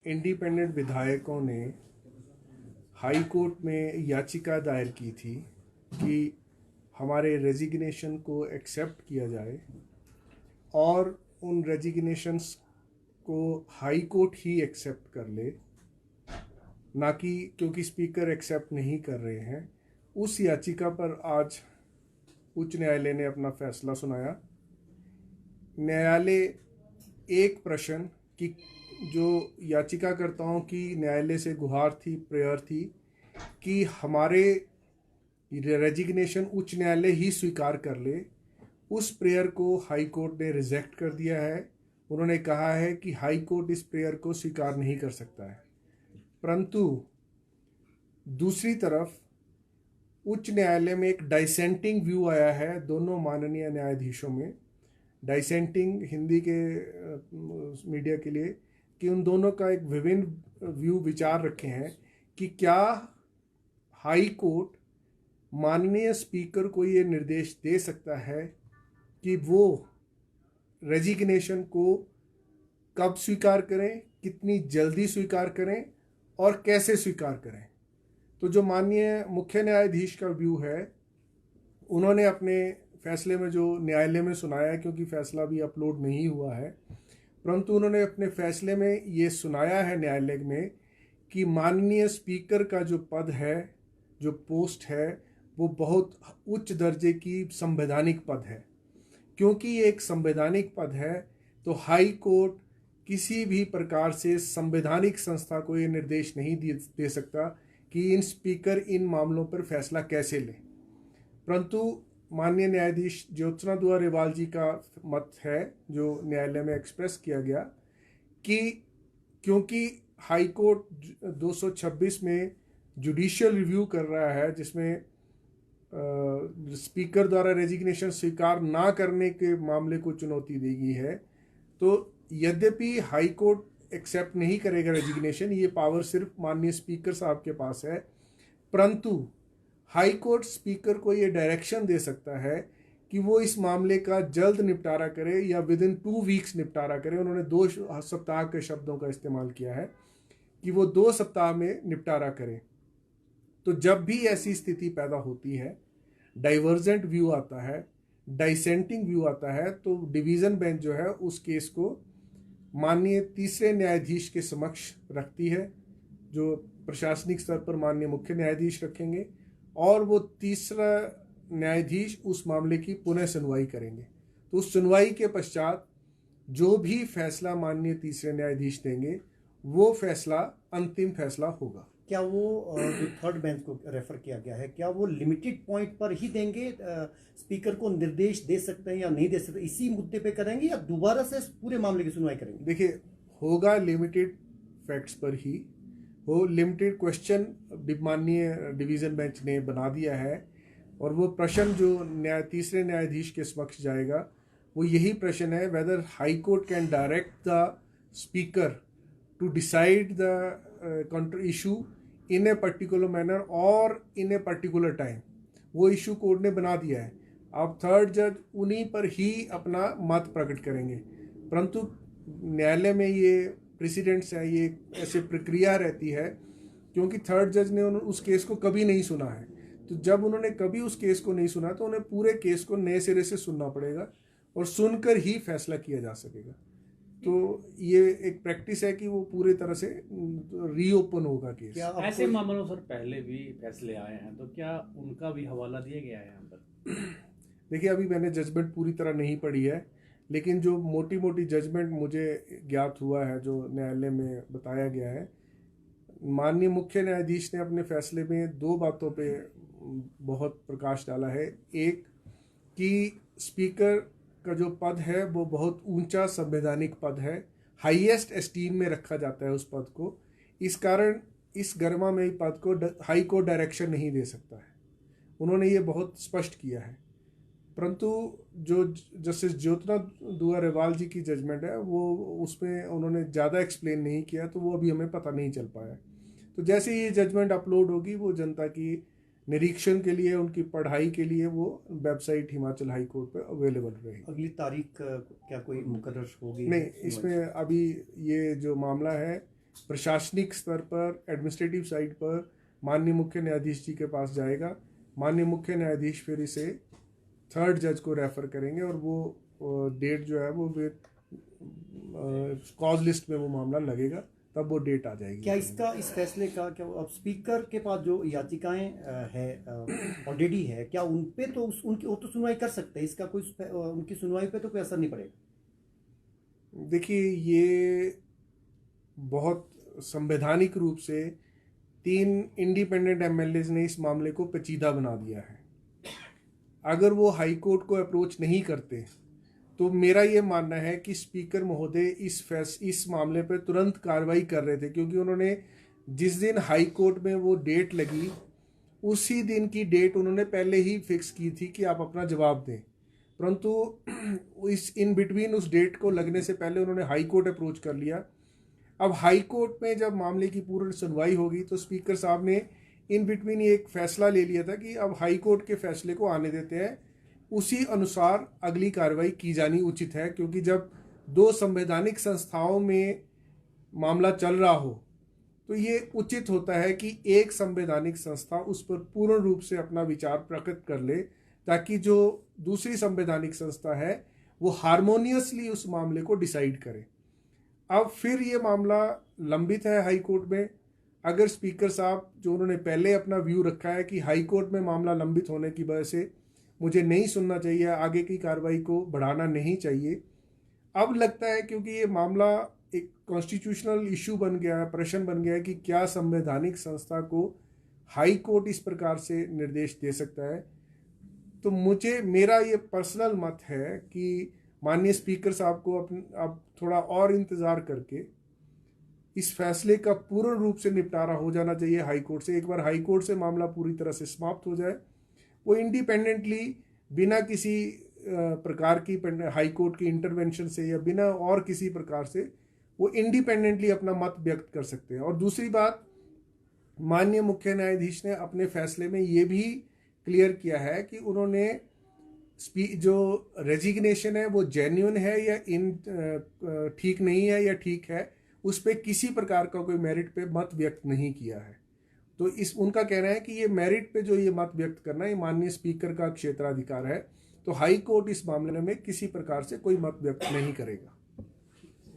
Independent विधायकों ने high court में याचिका दायर की थी कि हमारे रेजिग्नेशन को एक्सेप्ट किया जाए और उन रेजिग्नेशंस को हाई कोर्ट ही एक्सेप्ट कर ले, ना कि क्योंकि स्पीकर एक्सेप्ट नहीं कर रहे हैं। उस याचिका पर आज उच्च न्यायालय ने अपना फैसला सुनाया। न्यायालय एक प्रश्न की जो याचिकाकर्ताओं की न्यायालय से गुहार थी, प्रेयर थी कि हमारे रेजिग्नेशन उच्च न्यायालय ही स्वीकार कर ले, उस प्रेयर को हाई कोर्ट ने रिजेक्ट कर दिया है। उन्होंने कहा है कि हाई कोर्ट इस प्रेयर को स्वीकार नहीं कर सकता है। परंतु दूसरी तरफ उच्च न्यायालय में एक डाइसेंटिंग व्यू आया है दोनों माननीय न्यायाधीशों में। डाइसेंटिंग हिंदी के मीडिया के लिए कि उन दोनों का एक विभिन्न व्यू विचार रखे हैं कि क्या हाई कोर्ट माननीय स्पीकर को ये निर्देश दे सकता है कि वो रेजिग्नेशन को कब स्वीकार करें, कितनी जल्दी स्वीकार करें और कैसे स्वीकार करें। तो जो माननीय मुख्य न्यायाधीश का व्यू है, उन्होंने अपने फैसले में जो न्यायालय में सुनाया, क्योंकि फैसला भी अपलोड नहीं हुआ है, परंतु उन्होंने अपने फैसले में ये सुनाया है न्यायालय में कि माननीय स्पीकर का जो पद है, जो पोस्ट है, वो बहुत उच्च दर्जे की संवैधानिक पद है। क्योंकि ये एक संवैधानिक पद है तो हाई कोर्ट किसी भी प्रकार से संवैधानिक संस्था को ये निर्देश नहीं दे सकता कि इन स्पीकर इन मामलों पर फैसला कैसे लें। परंतु माननीय न्यायाधीश ज्योत्सना दुआ रेवाल जी का मत है, जो न्यायालय में एक्सप्रेस किया गया, कि क्योंकि हाई कोर्ट 226 में जुडिशियल रिव्यू कर रहा है, जिसमें स्पीकर द्वारा रेजिग्नेशन स्वीकार ना करने के मामले को चुनौती दी गई है, तो यद्यपि हाई कोर्ट एक्सेप्ट नहीं करेगा रेजिग्नेशन, ये पावर सिर्फ माननीय स्पीकर साहब के पास है, परंतु हाई कोर्ट स्पीकर को ये डायरेक्शन दे सकता है कि वो इस मामले का जल्द निपटारा करे या विद इन 2 वीक्स निपटारा करे। उन्होंने 2 सप्ताह के शब्दों का इस्तेमाल किया है कि वो 2 सप्ताह में निपटारा करें। तो जब भी ऐसी स्थिति पैदा होती है, डाइवर्जेंट व्यू आता है, डाइसेंटिंग व्यू आता है, तो डिवीज़न बेंच जो है उस केस को माननीय तीसरे न्यायाधीश के समक्ष रखती है, जो प्रशासनिक स्तर पर माननीय मुख्य न्यायाधीश रखेंगे, और वो तीसरा न्यायाधीश उस मामले की पुनः सुनवाई करेंगे। तो उस सुनवाई के पश्चात जो भी फैसला माननीय तीसरे न्यायाधीश देंगे, वो फैसला अंतिम फैसला होगा। क्या वो जो थर्ड बेंच को रेफर किया गया है, क्या वो लिमिटेड पॉइंट पर ही देंगे, स्पीकर को निर्देश दे सकते हैं या नहीं दे सकते, इसी मुद्दे पे करेंगे या दोबारा से पूरे मामले की सुनवाई करेंगे? देखिए, होगा लिमिटेड फैक्ट्स पर ही, वो लिमिटेड क्वेश्चन माननीय डिवीज़न बेंच ने बना दिया है, और वो प्रश्न जो तीसरे न्यायाधीश के समक्ष जाएगा वो यही प्रश्न है, whether high court can direct the speaker to decide the counter issue in a particular manner और इन ए पर्टिकुलर टाइम। वो इशू कोर्ट ने बना दिया है, अब थर्ड जज उन्हीं पर ही अपना मत प्रकट करेंगे। परंतु न्यायालय में ये प्रेसिडेंट्स है, ये ऐसे प्रक्रिया रहती है, क्योंकि थर्ड जज ने उस केस को कभी नहीं सुना है। तो जब उन्होंने कभी उस केस को नहीं सुना तो उन्हें पूरे केस को नए सिरे से सुनना पड़ेगा और सुनकर ही फैसला किया जा सकेगा। तो ये एक प्रैक्टिस है कि वो पूरे तरह से रीओपन होगा केस। क्या ऐसे मामलों सर पहले भी फैसले आए हैं, तो क्या उनका भी हवाला दिया गया है यहाँ पर? देखिए, अभी मैंने जजमेंट पूरी तरह नहीं पढ़ी है, लेकिन जो मोटी मोटी जजमेंट मुझे ज्ञात हुआ है, जो न्यायालय में बताया गया है, माननीय मुख्य न्यायाधीश ने अपने फैसले में 2 बातों पे बहुत प्रकाश डाला है। एक कि स्पीकर का जो पद है वो बहुत ऊंचा संवैधानिक पद है, हाईएस्ट एस्टीम में रखा जाता है उस पद को। इस कारण इस गरिमामयी पद को हाई कोर्ट डायरेक्शन नहीं दे सकता है, उन्होंने ये बहुत स्पष्ट किया है। परंतु जो जस्टिस ज्योत्सना दुआ रेवाल जी की जजमेंट है, वो उसमें उन्होंने ज़्यादा एक्सप्लेन नहीं किया, तो वो अभी हमें पता नहीं चल पाया। तो जैसे ये जजमेंट अपलोड होगी, वो जनता की निरीक्षण के लिए, उनकी पढ़ाई के लिए वो वेबसाइट हिमाचल हाई कोर्ट पर अवेलेबल रहेगी। अगली तारीख क्या कोई मुकर्रर होगी? नहीं, इसमें अभी ये जो मामला है प्रशासनिक स्तर पर, एडमिनिस्ट्रेटिव साइड पर माननीय मुख्य न्यायाधीश जी के पास जाएगा। माननीय मुख्य न्यायाधीश फिर इसे थर्ड जज को रेफर करेंगे और वो डेट जो है वो कॉज लिस्ट में वो मामला लगेगा, तब वो डेट आ जाएगी। क्या इस फैसले का क्या अब स्पीकर के पास जो याचिकाएं है ऑलरेडी है, क्या उन पे तो उनकी वो तो सुनवाई कर सकते हैं, इसका कोई उनकी सुनवाई पे तो कोई असर नहीं पड़ेगा? देखिए, ये बहुत संवैधानिक रूप से 3 इंडिपेंडेंट एमएलएज ने इस मामले को पेचीदा बना दिया है। अगर वो हाई कोर्ट को अप्रोच नहीं करते तो मेरा ये मानना है कि स्पीकर महोदय इस मामले पर तुरंत कार्रवाई कर रहे थे, क्योंकि उन्होंने जिस दिन हाई कोर्ट में वो डेट लगी उसी दिन की डेट उन्होंने पहले ही फिक्स की थी कि आप अपना जवाब दें, परंतु इस इन बिटवीन उस डेट को लगने से पहले उन्होंने हाई कोर्ट अप्रोच कर लिया। अब हाई कोर्ट में जब मामले की पूर्ण सुनवाई होगी तो स्पीकर साहब ने इन बिटवीन एक फैसला ले लिया था कि अब हाई कोर्ट के फैसले को आने देते हैं, उसी अनुसार अगली कार्रवाई की जानी उचित है। क्योंकि जब 2 संवैधानिक संस्थाओं में मामला चल रहा हो तो ये उचित होता है कि एक संवैधानिक संस्था उस पर पूर्ण रूप से अपना विचार प्रकट कर ले, ताकि जो दूसरी संवैधानिक संस्था है वो हारमोनियसली उस मामले को डिसाइड करे। अब फिर ये मामला लंबित है हाई कोर्ट में। अगर स्पीकर साहब जो उन्होंने पहले अपना व्यू रखा है कि हाई कोर्ट में मामला लंबित होने की वजह से मुझे नहीं सुनना चाहिए, आगे की कार्रवाई को बढ़ाना नहीं चाहिए, अब लगता है क्योंकि ये मामला एक कॉन्स्टिट्यूशनल इशू बन गया है, प्रश्न बन गया है कि क्या संवैधानिक संस्था को हाई कोर्ट इस प्रकार से निर्देश दे सकता है, तो मेरा ये पर्सनल मत है कि माननीय स्पीकर साहब को अब थोड़ा और इंतज़ार करके इस फैसले का पूर्ण रूप से निपटारा हो जाना चाहिए हाई कोर्ट से। एक बार हाई कोर्ट से मामला पूरी तरह से समाप्त हो जाए, वो इंडिपेंडेंटली बिना किसी प्रकार की हाई कोर्ट की इंटरवेंशन से या बिना और किसी प्रकार से वो इंडिपेंडेंटली अपना मत व्यक्त कर सकते हैं। और दूसरी बात, माननीय मुख्य न्यायाधीश ने अपने फैसले में ये भी क्लियर किया है कि उन्होंने जो रेजिग्नेशन है वो जेन्युइन है या ठीक नहीं है या ठीक है, उस पर किसी प्रकार का कोई मेरिट पे मत व्यक्त नहीं किया है। तो उनका कहना है कि ये मेरिट पे जो ये मत व्यक्त करना ये माननीय स्पीकर का क्षेत्राधिकार है, तो हाई कोर्ट इस मामले में किसी प्रकार से कोई मत व्यक्त नहीं करेगा।